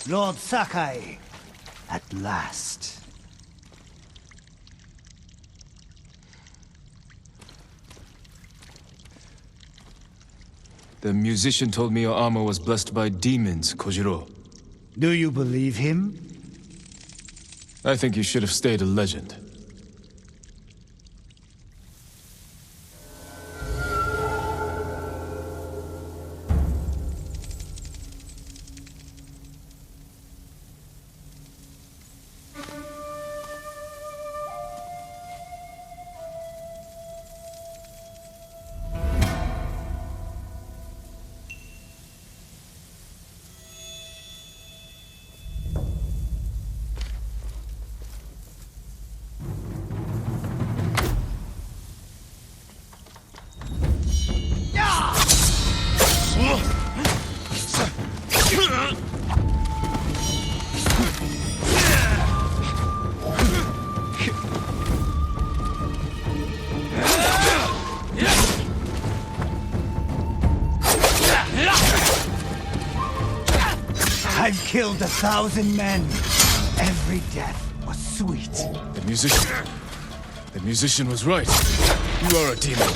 Lord Sakai, at last. The musician told me your armor was blessed by demons, Kojiro. Do you believe him? I think you should have stayed a legend. I've killed 1,000 men. Every death was sweet. The musician was right. You are a demon.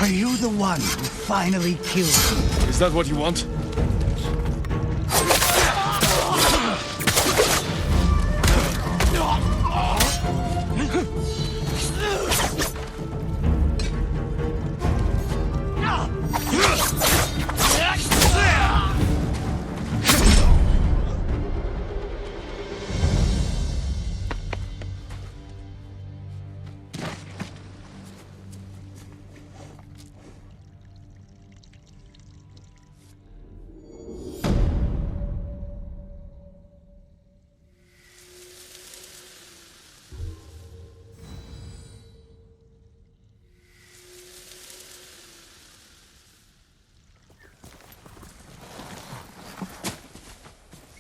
Are you the one who finally killed me? Is that what you want?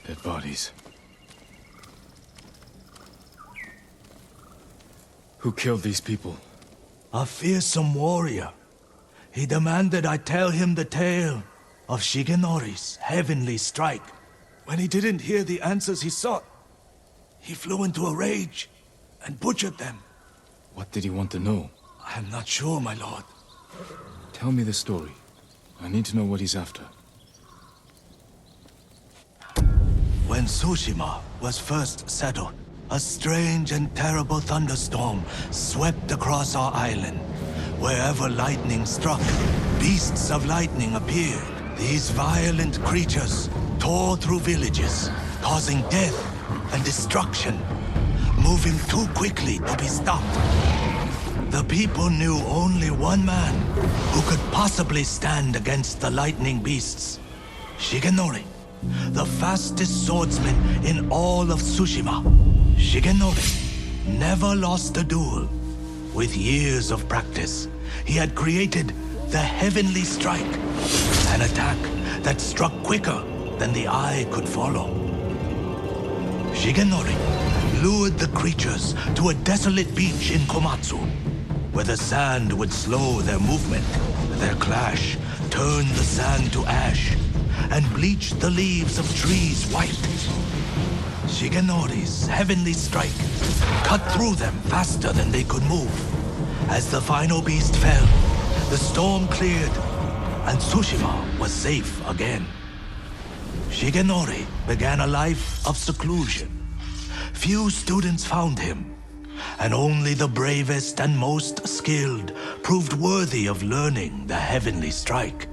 Dead bodies. Who killed these people? A fearsome warrior. He demanded I tell him the tale of Shigenori's heavenly strike. When he didn't hear the answers he sought, he flew into a rage and butchered them. What did he want to know? I am not sure, my lord. Tell me the story. I need to know what he's after. When Tsushima was first settled, a strange and terrible thunderstorm swept across our island. Wherever lightning struck, beasts of lightning appeared. These violent creatures tore through villages, causing death and destruction, moving too quickly to be stopped. The people knew only one man who could possibly stand against the lightning beasts. Shigenori, the fastest swordsman in all of Tsushima. Shigenori never lost a duel. With years of practice, he had created the Heavenly Strike, an attack that struck quicker than the eye could follow. Shigenori lured the creatures to a desolate beach in Komatsu, where the sand would slow their movement. Their clash turned the sand to ash and bleached the leaves of trees white. Shigenori's heavenly strike cut through them faster than they could move. As the final beast fell, the storm cleared, and Tsushima was safe again. Shigenori began a life of seclusion. Few students found him, and only the bravest and most skilled proved worthy of learning the heavenly strike.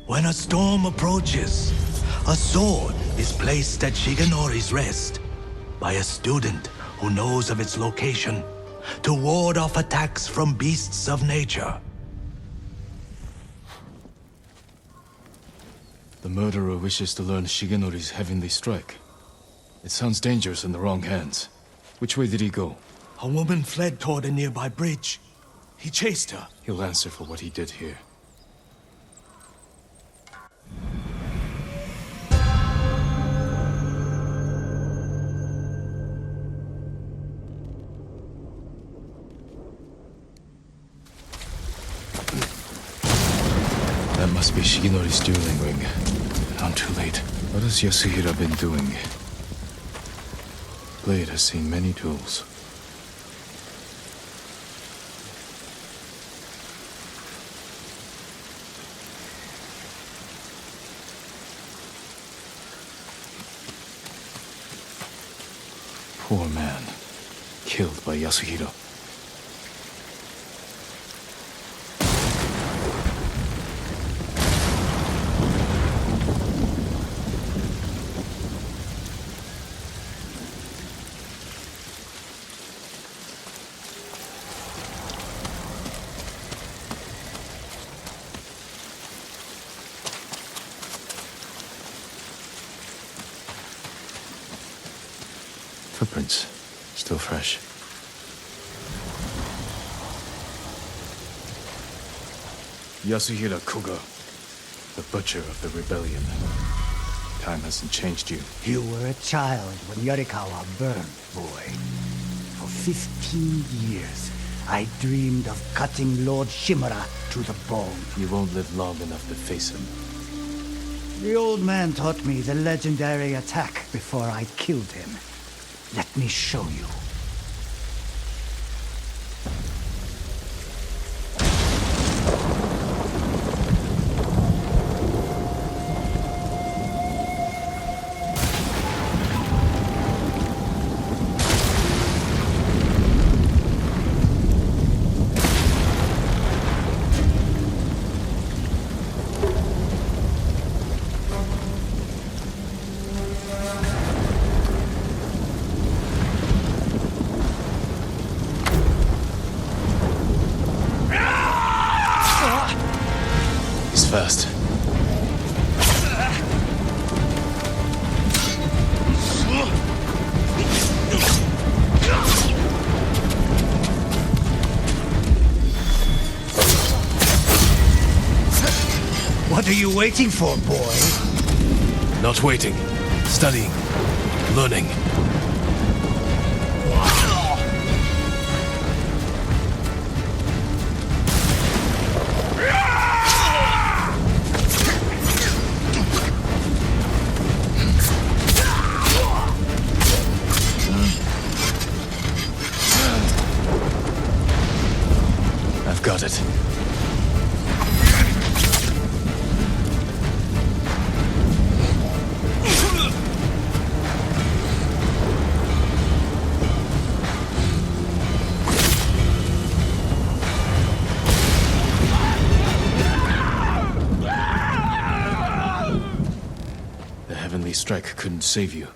When a storm approaches, a sword is placed at Shigenori's rest by a student who knows of its location to ward off attacks from beasts of nature. The murderer wishes to learn Shigenori's heavenly strike. It sounds dangerous in the wrong hands. Which way did he go? A woman fled toward a nearby bridge. He chased her. He'll answer for what he did here. That must be Shigenori's dueling ring. I'm too late. What has Yasuhira been doing? Blade has seen many duels. Poor man, killed by Yasuhira. Footprints, still fresh. Yasuhira Koga, the butcher of the rebellion. Time hasn't changed you. You were a child when Yarikawa burned, boy. For 15 years, I dreamed of cutting Lord Shimura to the bone. You won't live long enough to face him. The old man taught me the legendary attack before I killed him. Let me show you. Fast. What are you waiting for, boy? Not waiting. Studying. Learning. Got it. The heavenly strike couldn't save you.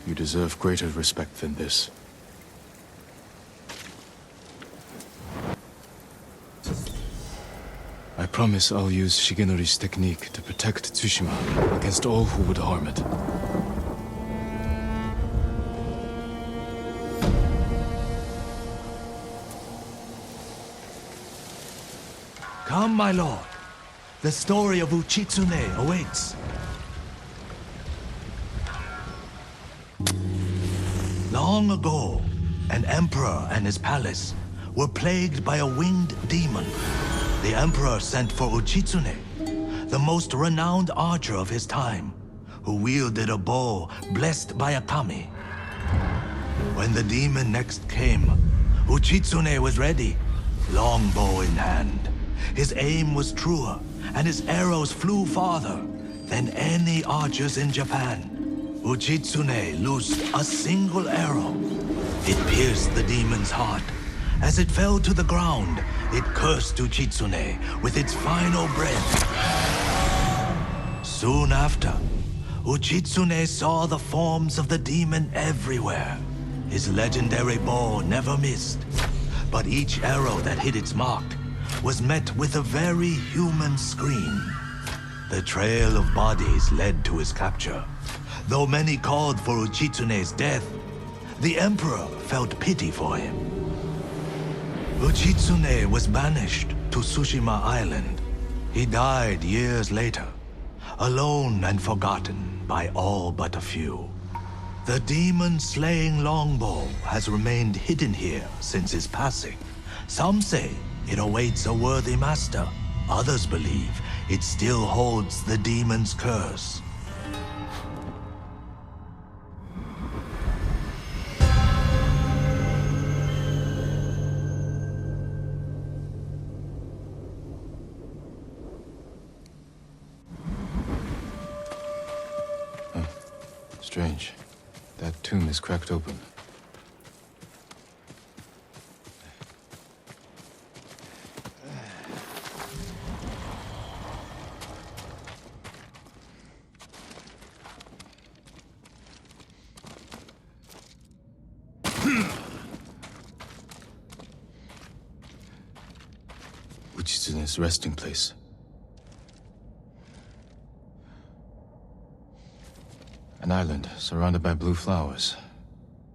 You deserve greater respect than this. I promise I'll use Shigenori's technique to protect Tsushima against all who would harm it. Come, my lord. The story of Uchitsune awaits. Long ago, an emperor and his palace were plagued by a winged demon. The emperor sent for Uchitsune, the most renowned archer of his time, who wielded a bow blessed by a kami. When the demon next came, Uchitsune was ready, longbow in hand. His aim was truer, and his arrows flew farther than any archers in Japan. Uchitsune loosed a single arrow. It pierced the demon's heart. As it fell to the ground, it cursed Uchitsune with its final breath. Soon after, Uchitsune saw the forms of the demon everywhere. His legendary bow never missed, but each arrow that hit its mark was met with a very human scream. The trail of bodies led to his capture. Though many called for Uchitsune's death, the emperor felt pity for him. Uchitsune was banished to Tsushima Island. He died years later, alone and forgotten by all but a few. The demon-slaying longbow has remained hidden here since his passing. Some say it awaits a worthy master. Others believe it still holds the demon's curse. Strange. That tomb is cracked open. Uchitsune's resting place. An island surrounded by blue flowers.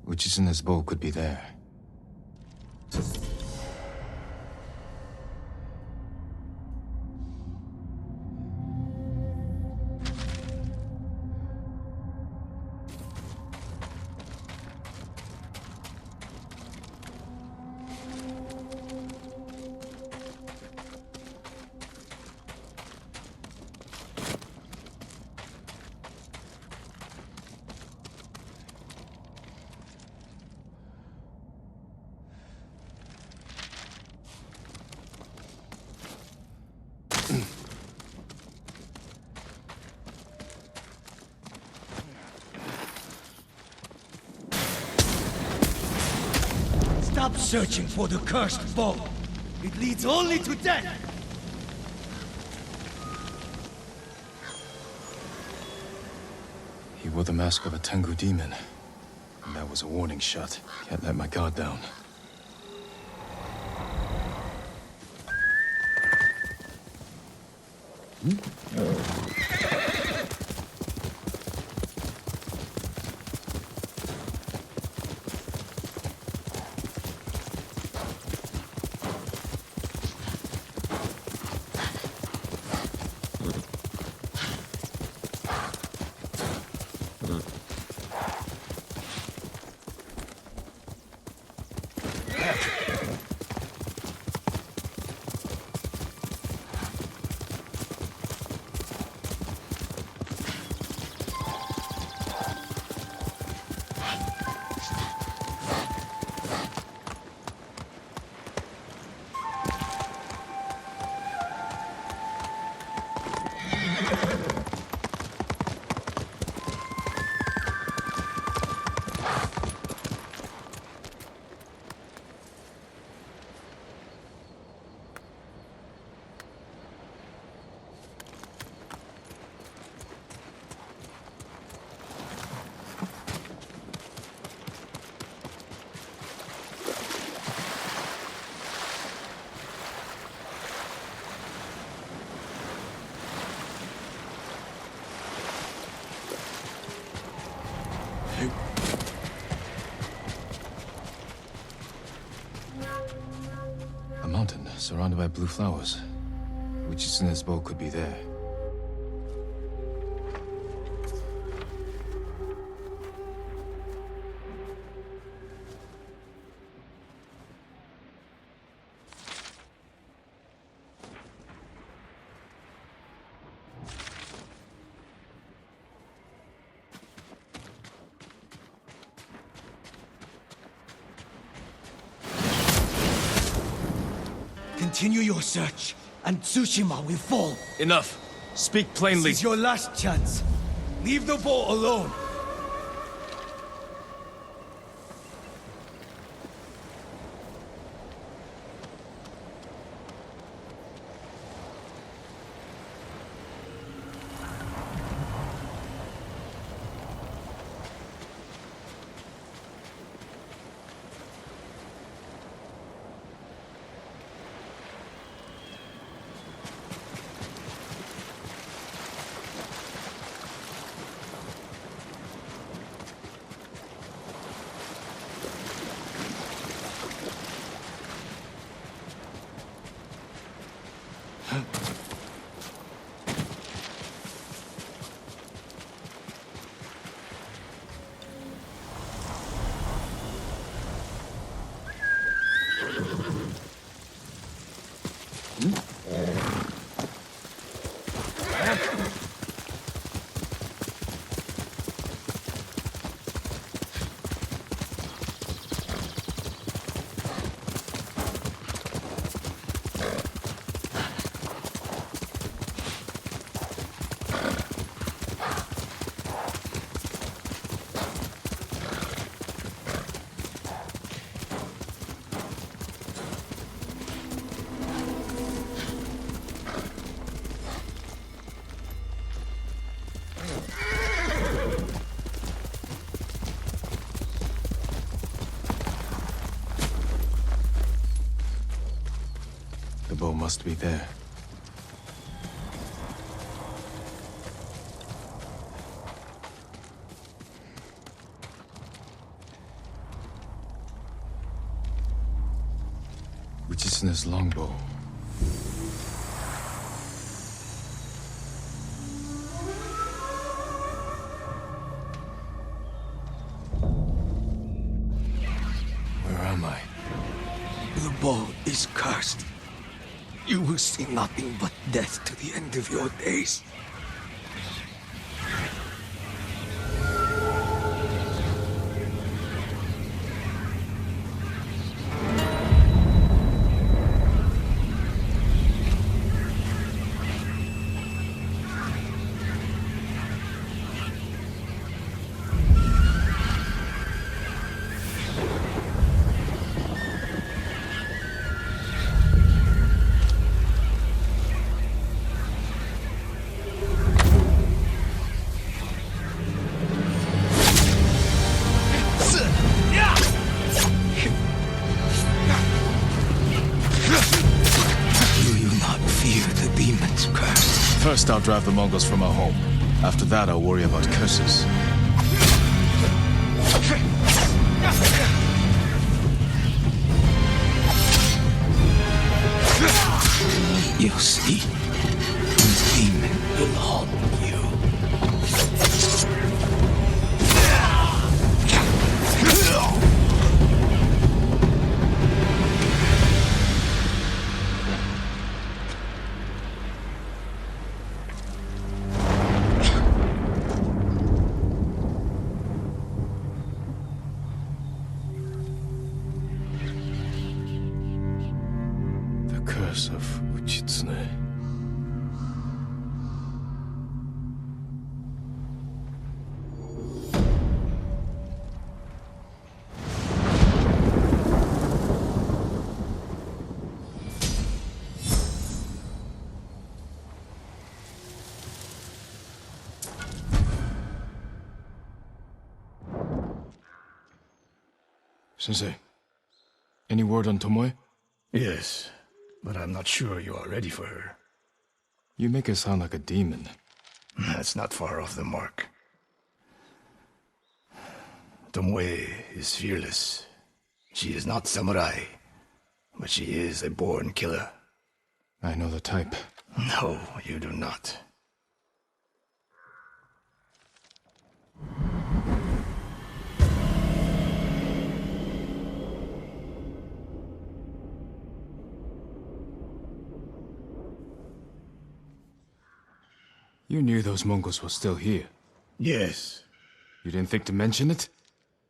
Uchitsune's bow could be there. Stop searching for the cursed bow. It leads only to death. He wore the mask of a Tengu demon. And that was a warning shot. Can't let my guard down. A mountain surrounded by blue flowers. Uchitsune's bow could be there. Continue your search, and Tsushima will fall. Enough! Speak plainly. This is your last chance. Leave the bow alone. The bow must be there. Uchitsune's longbow. Where am I? The bow is cursed. You will see nothing but death to the end of your days. First, I'll drive the Mongols from our home. After that, I'll worry about curses. You'll see. The demon will haunt you. Of Uchitsune. Sensei, any word on Tomoe? Yes. But I'm not sure you are ready for her. You make her sound like a demon. That's not far off the mark. Tomoe is fearless. She is not samurai, but she is a born killer. I know the type. No, you do not. You knew those Mongols were still here. Yes. You didn't think to mention it?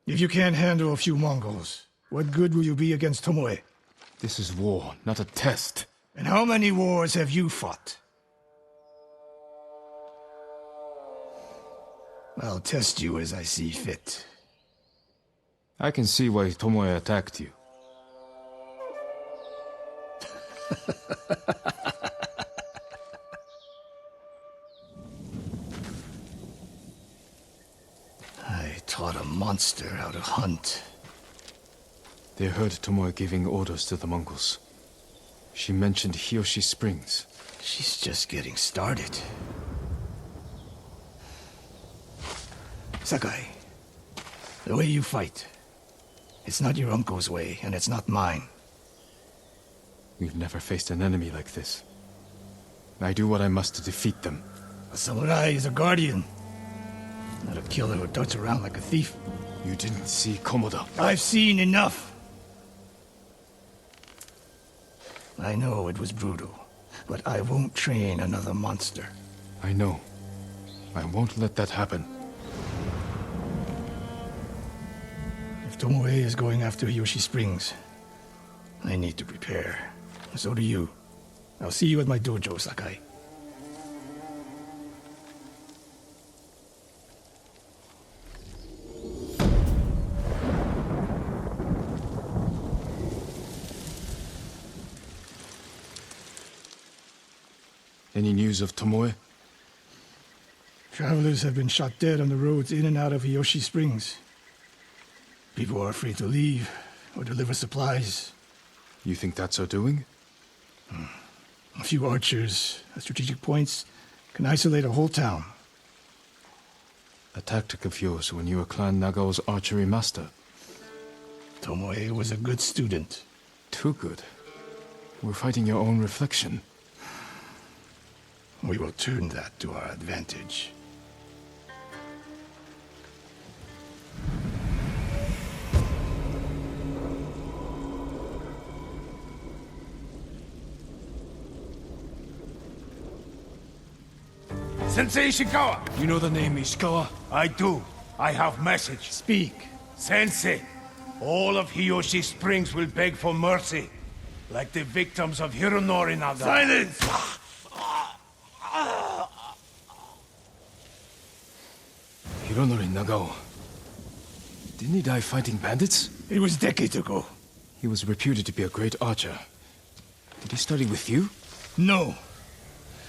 If you can't handle a few Mongols, what good will you be against Tomoe? This is war, not a test. And how many wars have you fought? I'll test you as I see fit. I can see why Tomoe attacked you. I taught a monster how to hunt. They heard Tomoe giving orders to the Mongols. She mentioned Hiyoshi Springs. She's just getting started. Sakai, the way you fight, it's not your uncle's way, and it's not mine. We've never faced an enemy like this. I do what I must to defeat them. A samurai is a guardian, not a killer who darts around like a thief. You didn't see Komoda. I've seen enough. I know it was brutal, but I won't train another monster. I know. I won't let that happen. If Tomoe is going after Hiyoshi Springs, I need to prepare. So do you. I'll see you at my dojo, Sakai. Any news of Tomoe? Travelers have been shot dead on the roads in and out of Hiyoshi Springs. People are afraid to leave or deliver supplies. You think that's her doing? A few archers at strategic points can isolate a whole town. A tactic of yours when you were Clan Nagao's archery master. Tomoe was a good student. Too good. We're fighting your own reflection. We will turn that to our advantage. Sensei Ishikawa! You know the name Ishikawa? I do. I have message. Speak. Sensei, all of Hiyoshi Springs will beg for mercy, like the victims of Hironori Naga. Silence! Hironori Nagao. Didn't he die fighting bandits? It was decades ago. He was reputed to be a great archer. Did he study with you? No.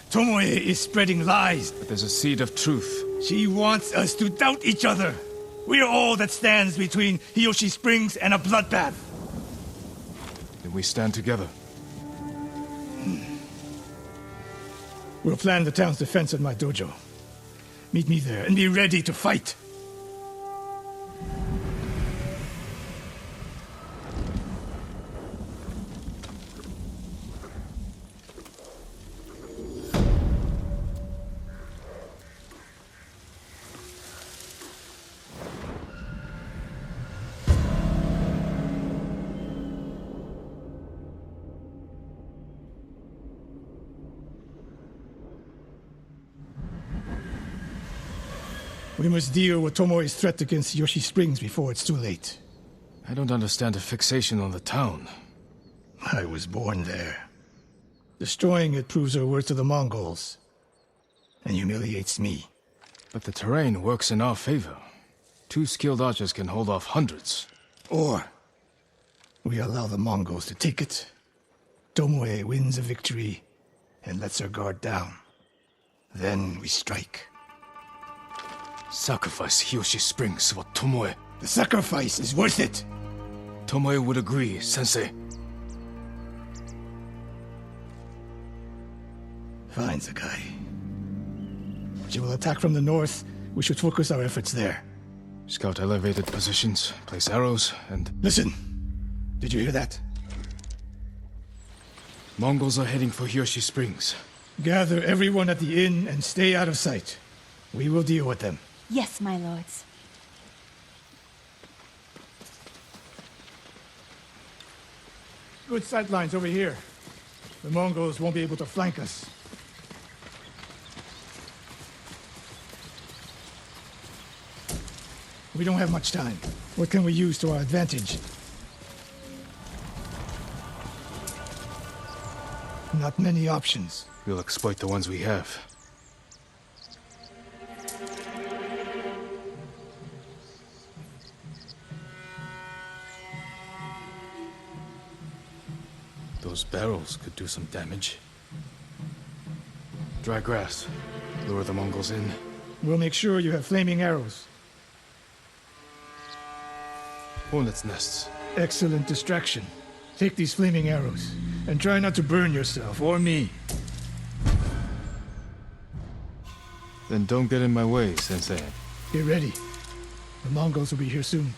Tomoe is spreading lies. But there's a seed of truth. She wants us to doubt each other. We are all that stands between Hiyoshi Springs and a bloodbath. Then we stand together. We'll plan the town's defense at my dojo. Meet me there and be ready to fight. We must deal with Tomoe's threat against Yoshi Springs before it's too late. I don't understand a fixation on the town. I was born there. Destroying it proves our worth to the Mongols, and humiliates me. But the terrain works in our favor. 2 skilled archers can hold off hundreds. Or we allow the Mongols to take it. Tomoe wins a victory and lets her guard down. Then we strike. Sacrifice Hiyoshi Springs for Tomoe. The sacrifice is worth it. Tomoe would agree, Sensei. Fine, Sakai. She will attack from the north. We should focus our efforts there. Scout elevated positions, place arrows, and... Listen. Did you hear that? Mongols are heading for Hiyoshi Springs. Gather everyone at the inn and stay out of sight. We will deal with them. Yes, my lords. Good sight lines over here. The Mongols won't be able to flank us. We don't have much time. What can we use to our advantage? Not many options. We'll exploit the ones we have. Those barrels could do some damage. Dry grass. Lure the Mongols in. We'll make sure you have flaming arrows. Hornets' nests. Excellent distraction. Take these flaming arrows, and try not to burn yourself or me. Then don't get in my way, Sensei. Get ready. The Mongols will be here soon.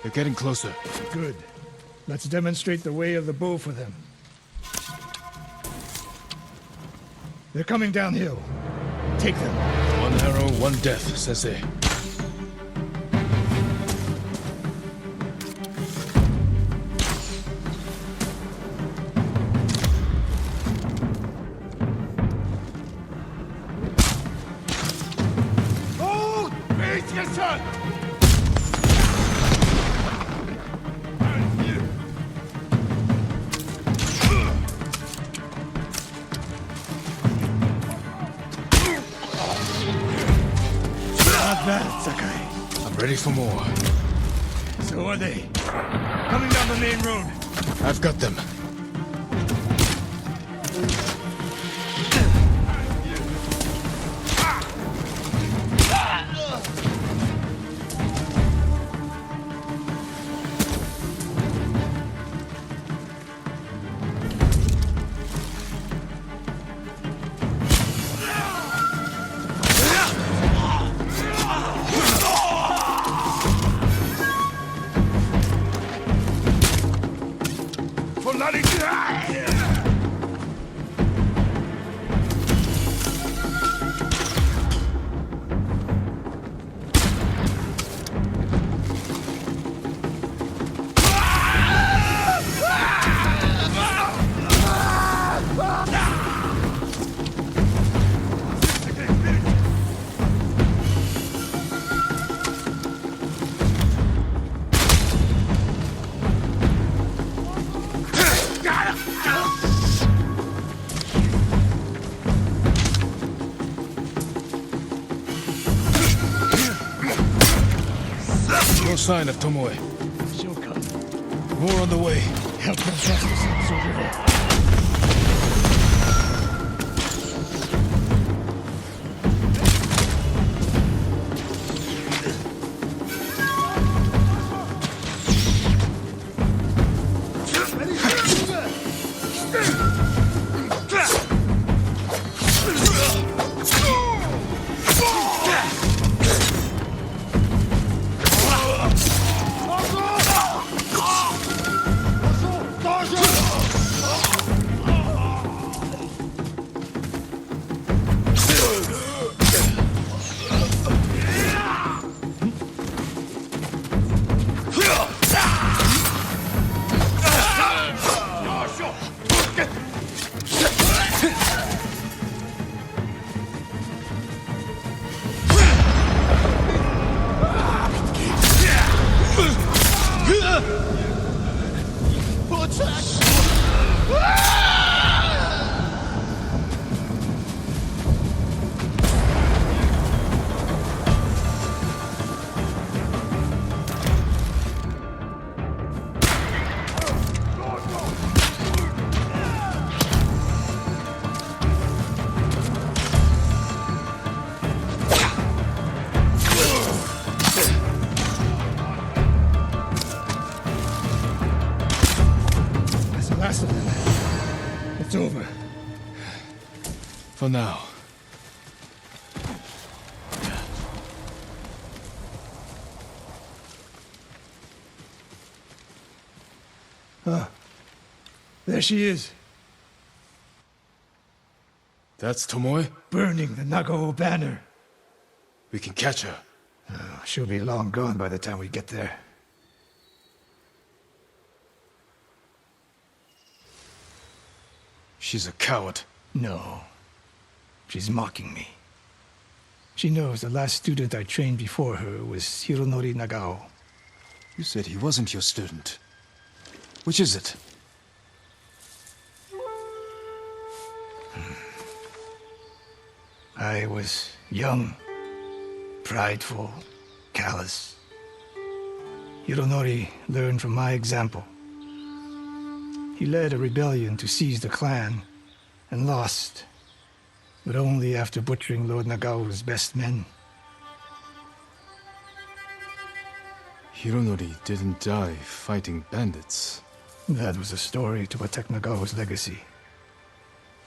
They're getting closer. Good. Let's demonstrate the way of the bow for them. They're coming downhill. Take them. 1 arrow, 1 death, Sensei. Oh! Face your son! Not bad, Sakai. I'm ready for more. So are they. Coming down the main road. I've got them. No sign of Tomoe. She'll come. More on the way. Help them pass the sentence over there. That's the last of them. It's over. For now. There she is, That's Tomoe? burning the Nagao banner. We can catch her. She'll be long gone by the time we get there. She's a coward. No. She's mocking me. She knows the last student I trained before her was Hironori Nagao. You said he wasn't your student. Which is it? I was young, prideful, callous. Hironori learned from my example. He led a rebellion to seize the clan and lost, but only after butchering Lord Nagao's best men. Hironori didn't die fighting bandits. That was a story to protect Nagao's legacy.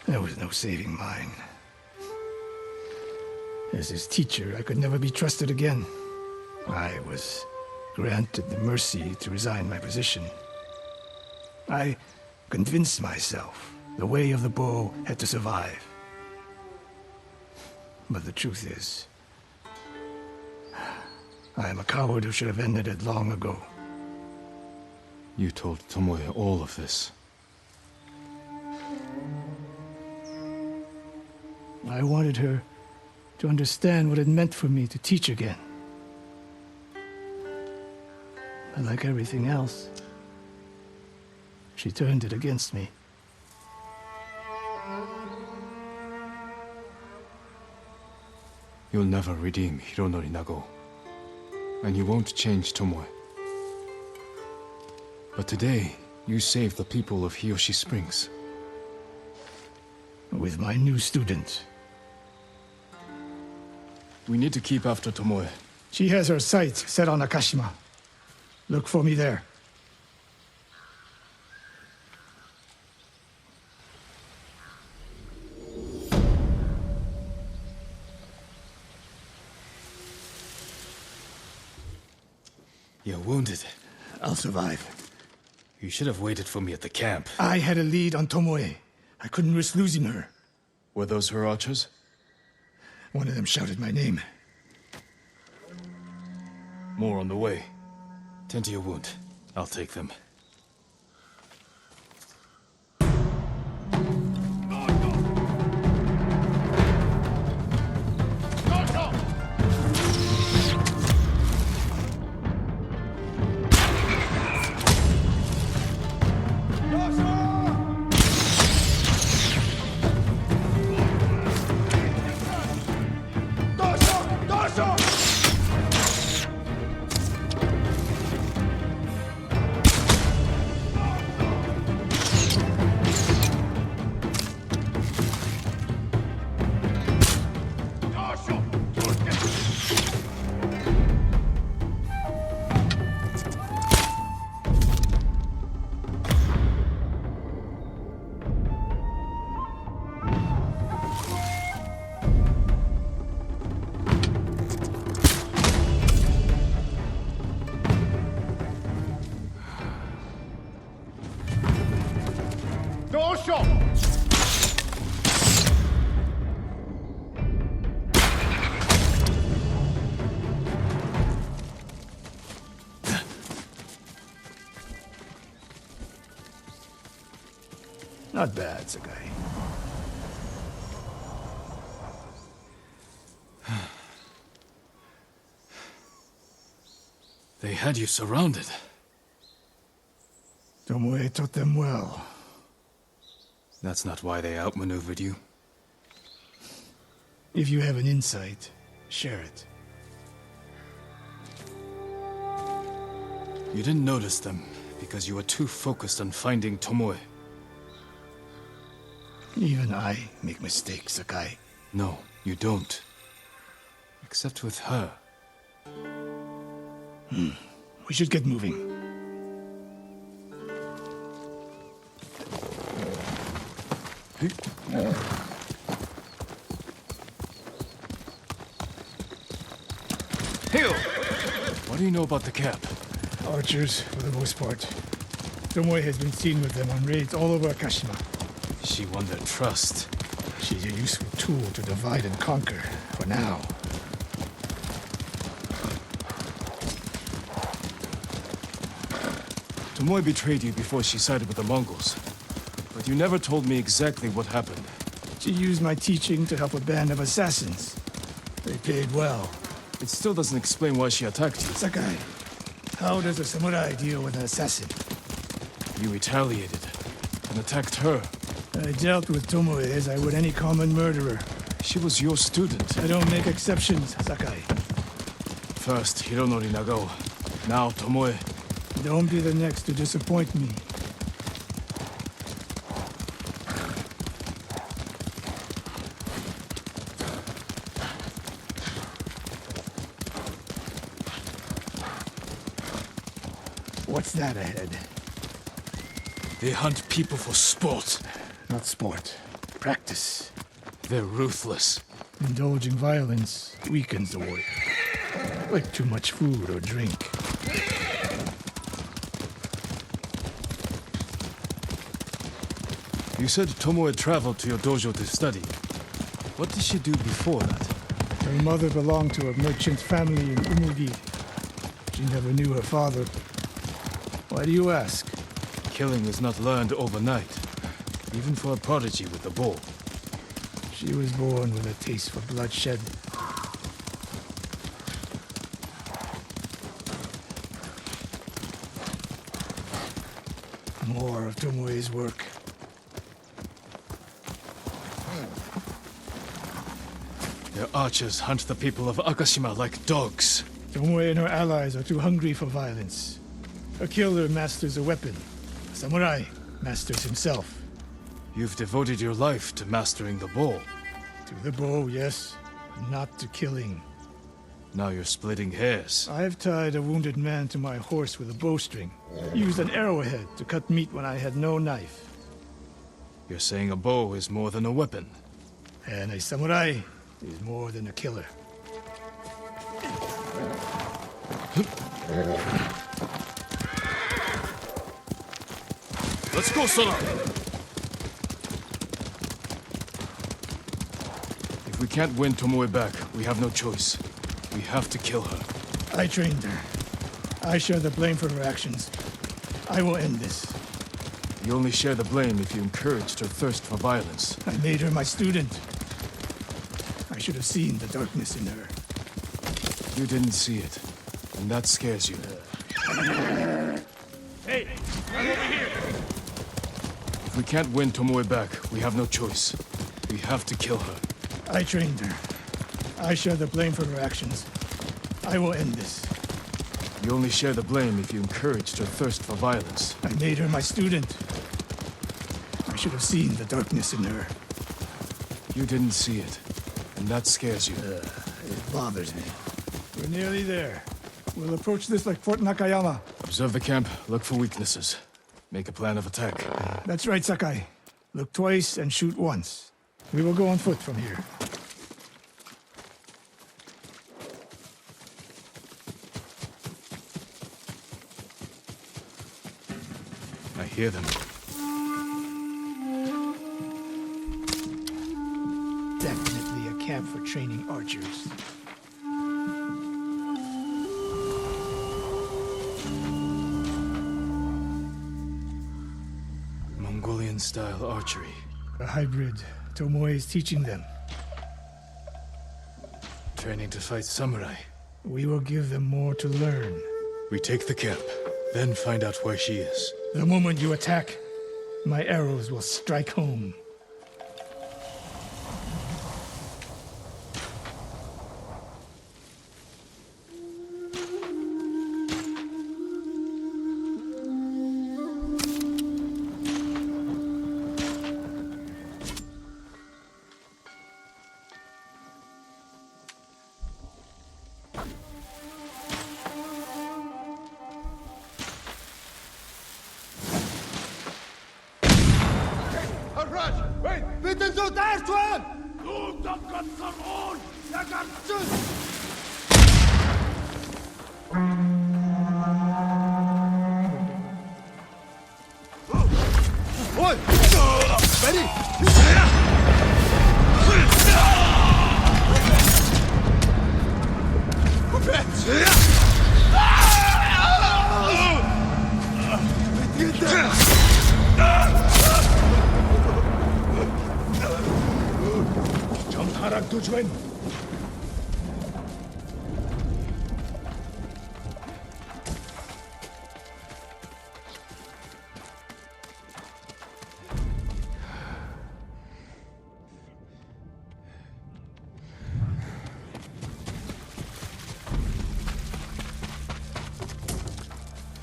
There was no saving mine. As his teacher, I could never be trusted again. I was granted the mercy to resign my position. I convinced myself the way of the bow had to survive. But the truth is, I am a coward who should have ended it long ago. You told Tomoe all of this. I wanted her to understand what it meant for me to teach again. But like everything else, she turned it against me. You'll never redeem Hironori Nagao. And you won't change Tomoe. But today, you saved the people of Hiyoshi Springs. With my new student. We need to keep after Tomoe. She has her sights set on Akashima. Look for me there. You're wounded. I'll survive. You should have waited for me at the camp. I had a lead on Tomoe. I couldn't risk losing her. Were those her archers? One of them shouted my name. More on the way. Tend to your wound. I'll take them. Not bad, Sakai. They had you surrounded. Tomoe taught them well. That's not why they outmaneuvered you. If you have an insight, share it. You didn't notice them because you were too focused on finding Tomoe. Even I make mistakes, Sakai. No, you don't. Except with her. We should get moving. Hill! What do you know about the camp? Archers, for the most part. Tomoe has been seen with them on raids all over Akashima. She won their trust. She's a useful tool to divide and conquer, for now. Tomoe betrayed you before she sided with the Mongols. But you never told me exactly what happened. She used my teaching to help a band of assassins. They paid well. It still doesn't explain why she attacked you. Sakai, how does a samurai deal with an assassin? You retaliated and attacked her. I dealt with Tomoe as I would any common murderer. She was your student. I don't make exceptions, Sakai. First Hironori Nagao, now Tomoe. Don't be the next to disappoint me. What's that ahead? They hunt people for sport. Not sport. Practice. They're ruthless. Indulging violence weakens the warrior. Like too much food or drink. You said Tomoe traveled to your dojo to study. What did she do before that? Her mother belonged to a merchant family in Umugi. She never knew her father. Why do you ask? Killing is not learned overnight, even for a prodigy with a bow. She was born with a taste for bloodshed. More of Tomoe's work. Their archers hunt the people of Akashima like dogs. Tomoe and her allies are too hungry for violence. A killer masters a weapon. A samurai masters himself. You've devoted your life to mastering the bow. To the bow, yes, not to killing. Now you're splitting hairs. I've tied a wounded man to my horse with a bowstring. Used an arrowhead to cut meat when I had no knife. You're saying a bow is more than a weapon. And a samurai is more than a killer. Let's go, Sora! If we can't win Tomoe back, we have no choice. We have to kill her. I trained her. I share the blame for her actions. I will end this. You only share the blame if you encouraged her thirst for violence. I made her my student. I should have seen the darkness in her. You didn't see it, and that scares you. Hey, come over here! If we can't win Tomoe back, we have no choice. We have to kill her. I trained her. I share the blame for her actions. I will end this. You only share the blame if you encouraged her thirst for violence. I made her my student. I should have seen the darkness in her. You didn't see it, and that scares you. It bothers me. We're nearly there. We'll approach this like Fort Nakayama. Observe the camp, look for weaknesses. Make a plan of attack. That's right, Sakai. Look twice and shoot once. We will go on foot from here. I hear them. Definitely a camp for training archers. Mongolian-style archery. A hybrid. Tomoe is teaching them. Training to fight samurai. We will give them more to learn. We take the camp, then find out where she is. The moment you attack, my arrows will strike home. Bitte so daartoe! Du, dat kan gewoon! Dat kan zo! Hoi! Ready! 정타락 두주엔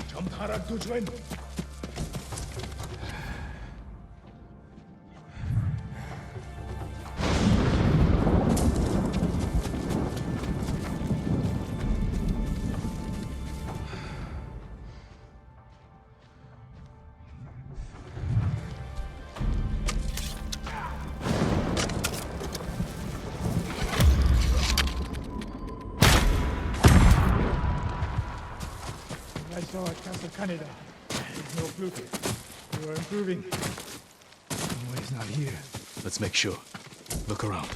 정타락 두주엔 I saw at Castle Canada. There's no fluke. You are improving. Tomoe is not here. Let's make sure. Look around.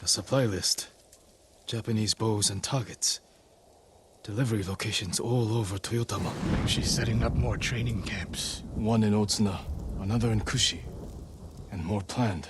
A supply list. Japanese bows and targets. Delivery locations all over Toyotama. She's setting up more training camps. One in Otsuna, another in Kushi, and more planned.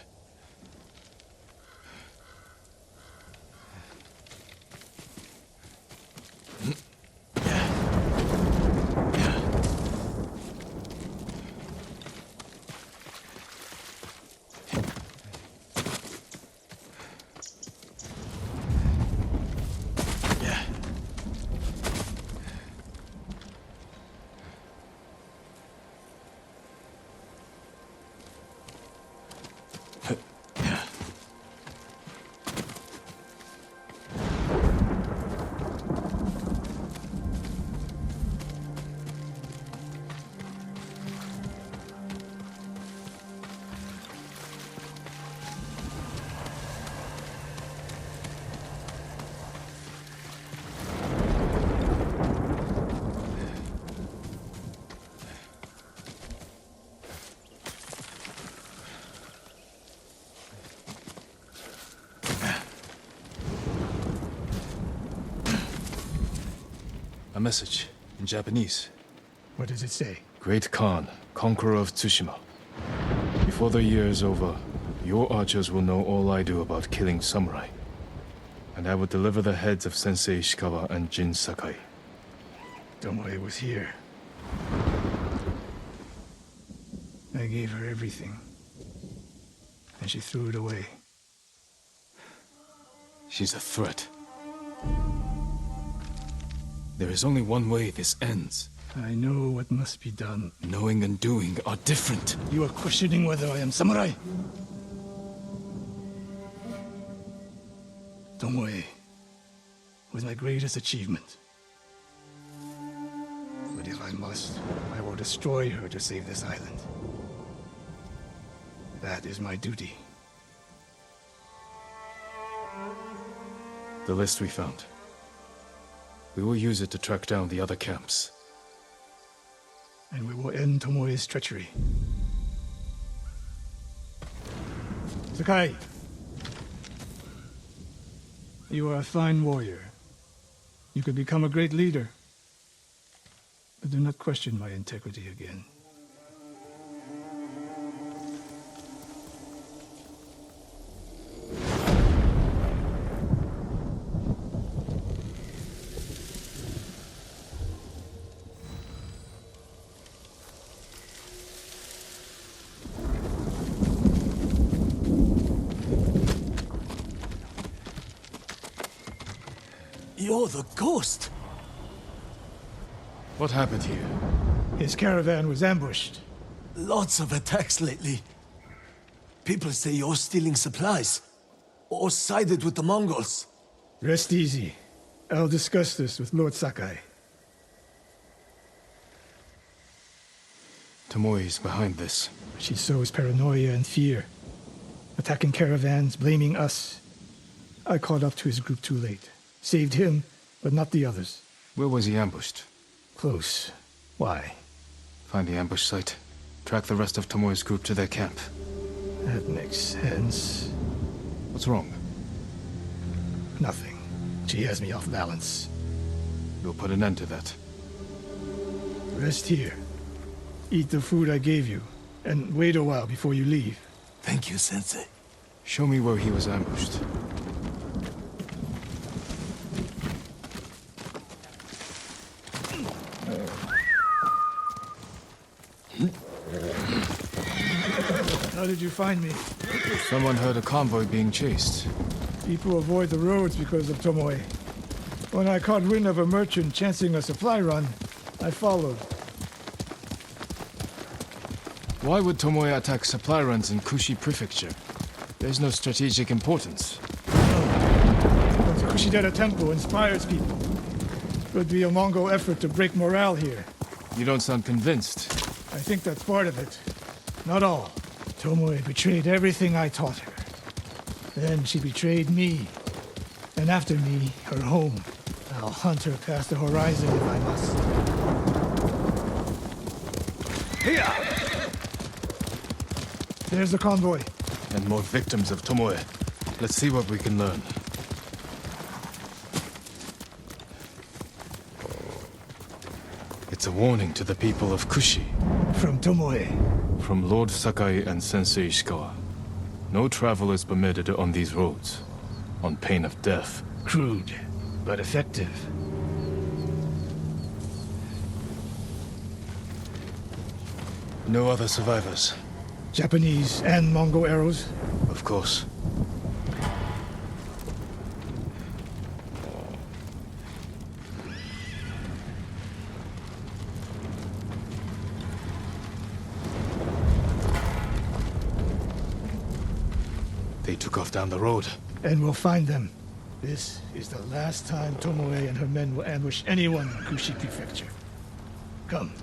A message in Japanese. What does it say? Great Khan, conqueror of Tsushima. Before the year is over, your archers will know all I do about killing samurai. And I will deliver the heads of Sensei Ishikawa and Jin Sakai. Tomoe was here. I gave her everything. And she threw it away. She's a threat. There is only one way this ends. I know what must be done. Knowing and doing are different. You are questioning whether I am samurai? Tomoe was my greatest achievement. But if I must, I will destroy her to save this island. That is my duty. The list we found. We will use it to track down the other camps. And we will end Tomoe's treachery. Sakai! You are a fine warrior. You could become a great leader. But do not question my integrity again. You're the ghost! What happened here? His caravan was ambushed. Lots of attacks lately. People say you're stealing supplies. Or sided with the Mongols. Rest easy. I'll discuss this with Lord Sakai. Tomoe is behind this. She sows paranoia and fear. Attacking caravans, blaming us. I caught up to his group too late. Saved him, but not the others. Where was he ambushed? Close. Why? Find the ambush site. Track the rest of Tomoe's group to their camp. That makes sense. What's wrong? Nothing. She has me off balance. We'll put an end to that. Rest here. Eat the food I gave you, and wait a while before you leave. Thank you, Sensei. Show me where he was ambushed. How did you find me? Someone heard a convoy being chased. People avoid the roads because of Tomoe. When I caught wind of a merchant chancing a supply run, I followed. Why would Tomoe attack supply runs in Kushi Prefecture? There's no strategic importance. The Kushidera Temple inspires people. Could be a Mongol effort to break morale here. You don't sound convinced. I think that's part of it. Not all. Tomoe betrayed everything I taught her. Then she betrayed me. And after me, her home. I'll hunt her past the horizon if I must. Here! There's the convoy. And more victims of Tomoe. Let's see what we can learn. It's a warning to the people of Kushi. From Tomoe. From Lord Sakai and Sensei Ishikawa. No travel is permitted on these roads, on pain of death. Crude, but effective. No other survivors. Japanese and Mongol arrows? Of course. They took off down the road. And we'll find them. This is the last time Tomoe and her men will ambush anyone in Kushi Prefecture. Come.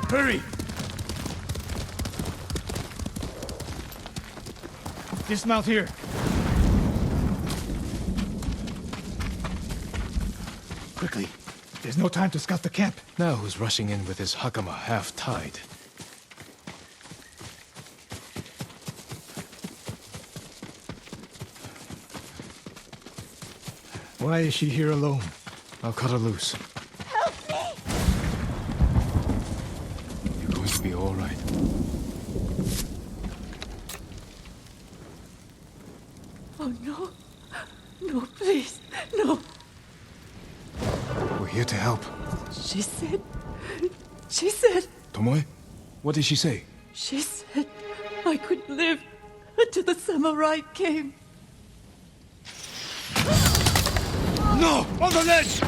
Hurry! Dismount here. Quickly. There's no time to scout the camp. Now who's rushing in with his hakama half-tied? Why is she here alone? I'll cut her loose. Help me! You're going to be all right. Oh, no. No, please. No. We're here to help. She said... Tomoe? What did she say? She said I could live until the samurai came. No! On the ledge!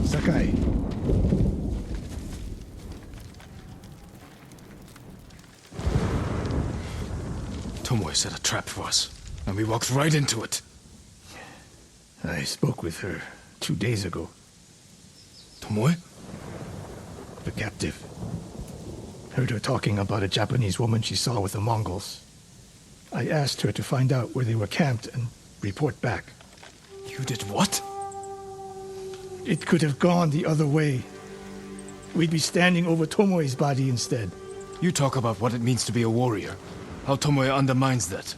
Sakai. Tomoe set a trap for us, and we walked right into it. I spoke with her 2 days ago. Tomoe? The captive. Heard her talking about a Japanese woman she saw with the Mongols. I asked her to find out where they were camped and report back. You did what? It could have gone the other way. We'd be standing over Tomoe's body instead. You talk about what it means to be a warrior, how Tomoe undermines that.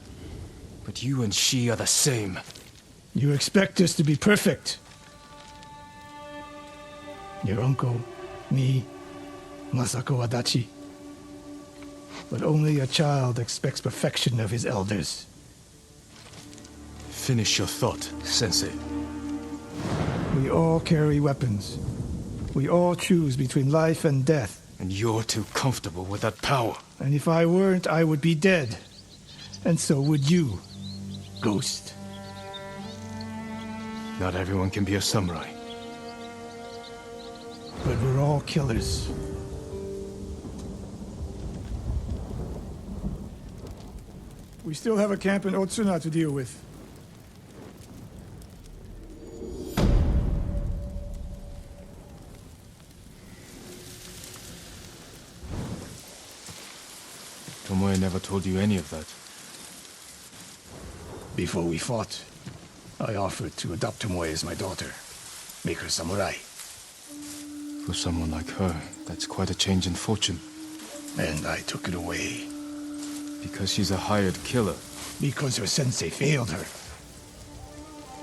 But you and she are the same. You expect us to be perfect. Your uncle, me, Masako Adachi. But only a child expects perfection of his elders. Finish your thought, Sensei. We all carry weapons. We all choose between life and death. And you're too comfortable with that power. And if I weren't, I would be dead. And so would you, Ghost. Not everyone can be a samurai. But we're all killers. We still have a camp in Otsuna to deal with. Tomoe never told you any of that. Before we fought, I offered to adopt Tomoe as my daughter. Make her samurai. For someone like her, that's quite a change in fortune. And I took it away. Because she's a hired killer. Because her sensei failed her.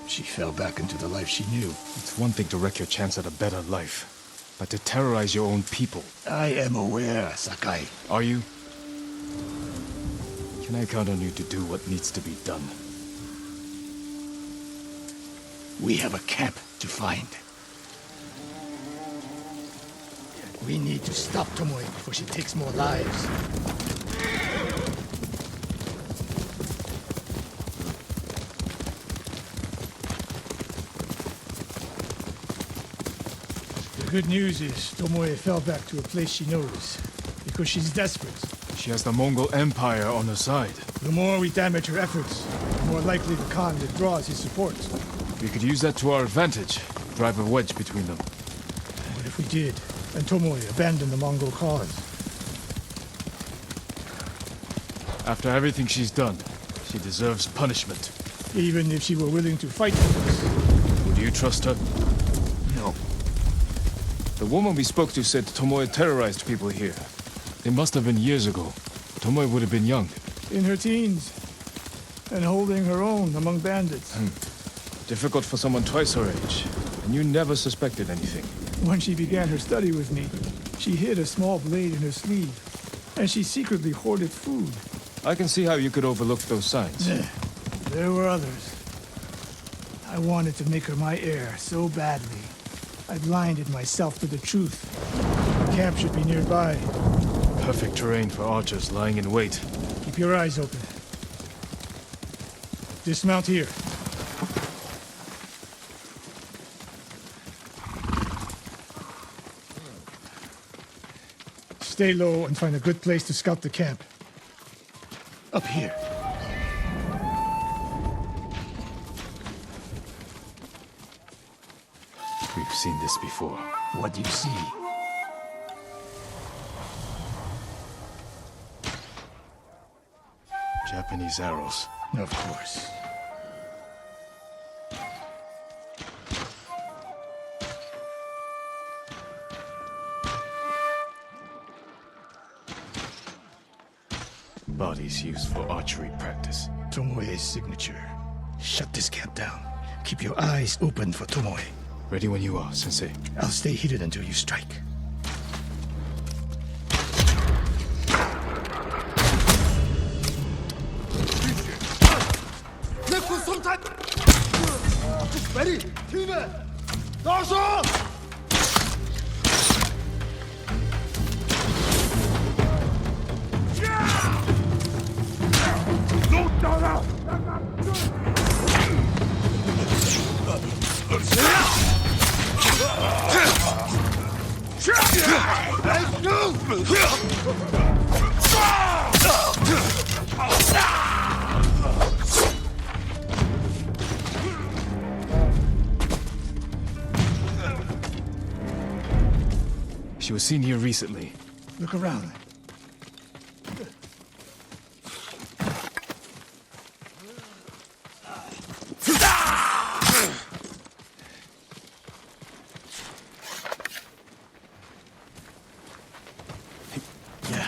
She fell back into the life she knew. It's one thing to wreck your chance at a better life, but to terrorize your own people. I am aware, Sakai. Are you? Can I count on you to do what needs to be done? We have a camp to find. We need to stop Tomoe before she takes more lives. The good news is Tomoe fell back to a place she knows, because she's desperate. She has the Mongol Empire on her side. The more we damage her efforts, the more likely the Khan withdraws his support. We could use that to our advantage, drive a wedge between them. But if we did, and Tomoe abandoned the Mongol cause? After everything she's done, she deserves punishment. Even if she were willing to fight for us? Would you trust her? No. The woman we spoke to said Tomoe terrorized people here. It must have been years ago. Tomoe would have been young. In her teens, and holding her own among bandits. Difficult for someone twice her age. And you never suspected anything. When she began her study with me, she hid a small blade in her sleeve, and she secretly hoarded food. I can see how you could overlook those signs. There were others. I wanted to make her my heir so badly. I blinded myself to the truth. The camp should be nearby. Perfect terrain for archers lying in wait. Keep your eyes open. Dismount here. Stay low and find a good place to scout the camp. Up here. We've seen this before. What do you see? Japanese arrows. Of course. Bodies used for archery practice. Tomoe's signature. Shut this camp down. Keep your eyes open for Tomoe. Ready when you are, Sensei. I'll stay hidden until you strike. She was seen here recently. Look around. Yeah.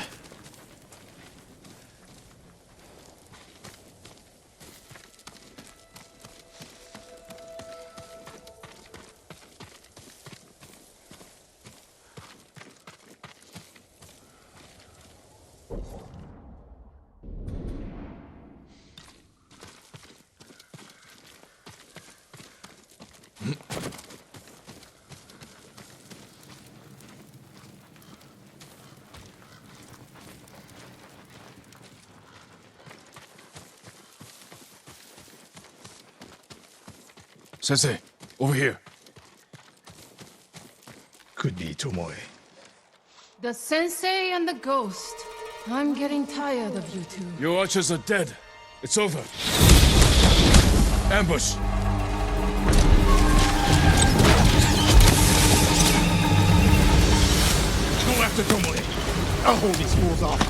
Sensei, over here. Could be Tomoe. The sensei and the ghost. I'm getting tired of you two. Your archers are dead. It's over. Ambush. Go after Tomoe. I'll hold these fools off.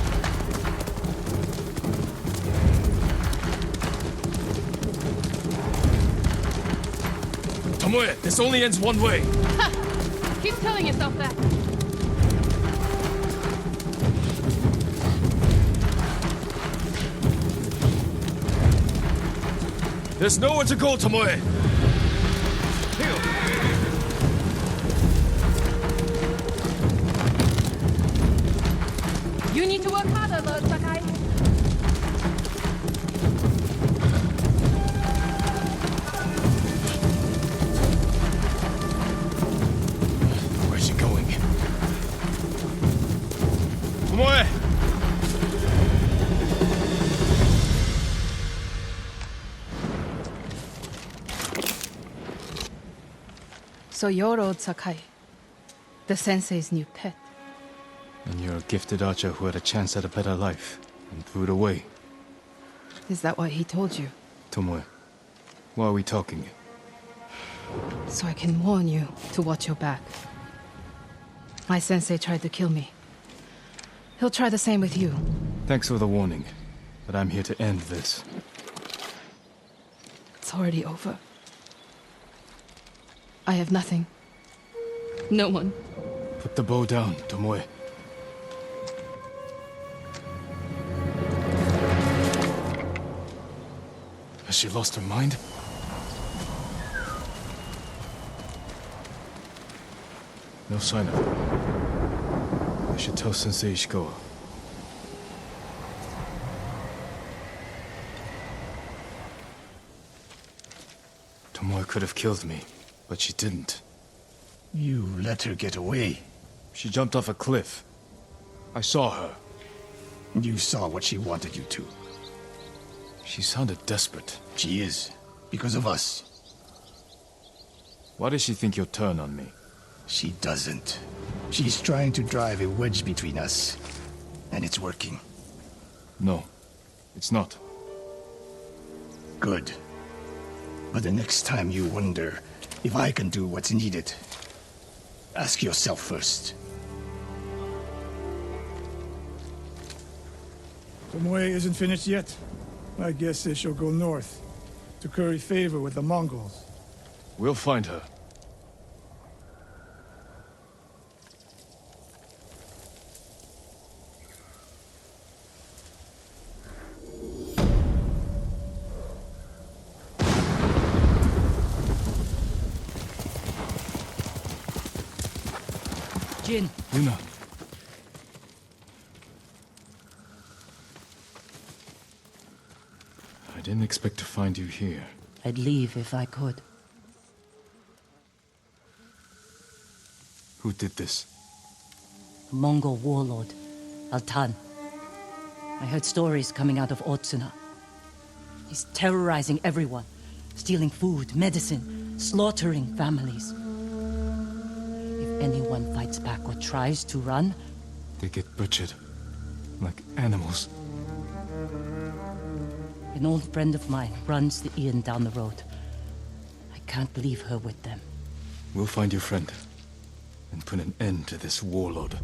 Tomoe, this only ends one way. Ha! Keep telling yourself that. There's nowhere to go, Tomoe. You need to work harder, Lord Sakai. Where's she going? Tomoe! So you're old Sakai, the sensei's new pet. And you're a gifted archer who had a chance at a better life and threw it away. Is that what he told you? Tomoe, why are we talking? So I can warn you to watch your back. My sensei tried to kill me. He'll try the same with you. Thanks for the warning, but I'm here to end this. It's already over. I have nothing. No one. Put the bow down, Tomoe. Has she lost her mind? No sign of her. I should tell Sensei Ishikawa. Tomoe could have killed me, but she didn't. You let her get away. She jumped off a cliff. I saw her. You saw what she wanted you to. She sounded desperate. She is, because of us. Why does she think you'll turn on me? She doesn't. She's trying to drive a wedge between us. And it's working. No, it's not. Good. But the next time you wonder if I can do what's needed, ask yourself first. Tomoe isn't finished yet. I guess they shall go north to curry favor with the Mongols. We'll find her. Jin. Yuna. I didn't expect to find you here. I'd leave if I could. Who did this? A Mongol warlord, Altan. I heard stories coming out of Otsuna. He's terrorizing everyone, stealing food, medicine, slaughtering families. If anyone fights back or tries to run, They get butchered. Like animals. an old friend of mine runs the inn down the road. I can't leave her with them. We'll find your friend. And put an end to this warlord.